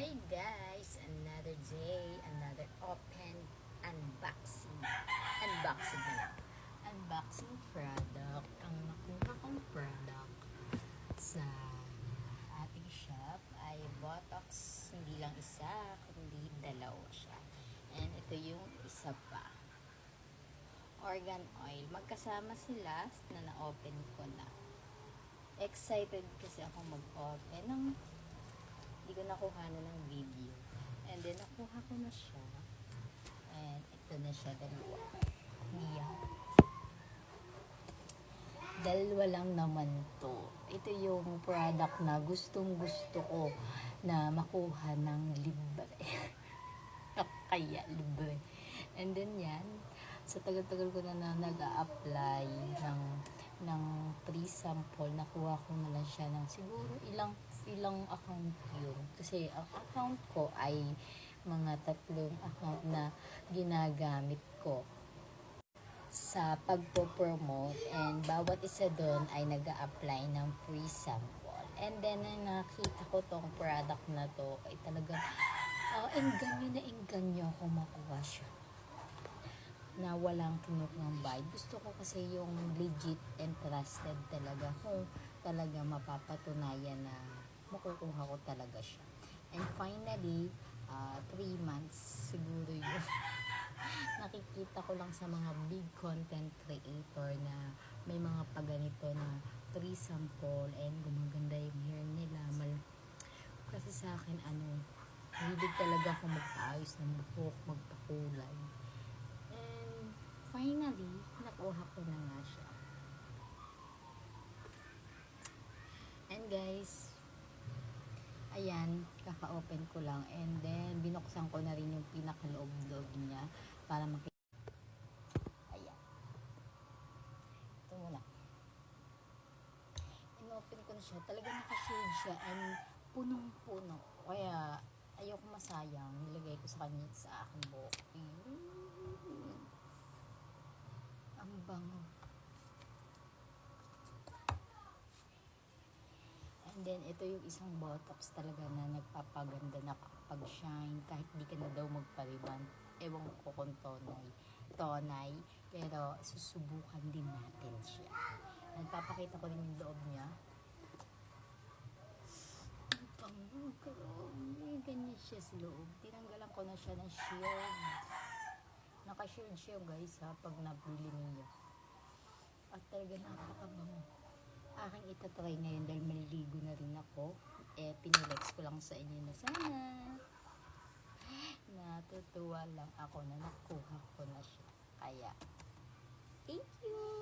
Hi guys! Another day, another open unboxing. Unboxing na. Unboxing product. Ang nakuha kong product sa ating shop ay Botox. Hindi lang isa, kundi dalawa siya. And ito yung isa pa. Organ oil. Magkasama sila na na-open ko na. Excited kasi ako mag-open ng hindi ko nakuha na ng video. And then, nakuha ko na siya. And ito na siya, dalawa. Yan. Dalawa lang naman to. Ito yung product na gustong gusto ko na makuha ng libre. Kaya libre. And then yan, sa tagal-tagal ko na nag-a-apply ng free sample, nakuha ko na lang siya ng siguro ilang account yun. Kasi ang account ko ay mga 3 account na ginagamit ko sa pagpo-promote, and bawat isa doon ay nag-a-apply ng free sample. And then nakita ko tong product na to ay talaga engganyo ako makuha siya na walang kinukuhang bayad. Gusto ko kasi yung legit and trusted talaga, kung talaga mapapatunayan na makukuha ko talaga siya. And finally, 3 months siguro yun. Nakikita ko lang sa mga big content creator na may mga paganito na free sample and gumaganda yung hair nila. Kasi sa akin, hilig talaga ako magpaayos ng buhok, magpakulay. And finally, nakuha ko na nga siya. And guys, ayan, kaka-open ko lang, and then binuksan ko na rin yung pinakaloob-loob niya para makita. Ayan, ito muna, in-open ko na siya. Talaga naka-shade siya and punong-puno, kaya ayoko masayang, nilagay ko sa kanya, sa aking buhok. Ang bango. And then, ito yung isang Botox talaga na nagpapaganda, nakapag-shine, kahit di ka na daw magpariban. Ewan ko kung tonay, pero susubukan din natin siya. Nagpapakita ko rin yung loob niya. Ang bango, grabe, ganyan siya sa loob. Tinanggalan ko na siya ng shield. Naka-shield siya guys ha, pag nabili niyo. At talaga napakabango. Aking itatry ngayon dahil maliligo na rin ako. Pinilex ko lang sa inyo na sana natutuwa lang ako na nakuha ko na siya. Kaya, thank you!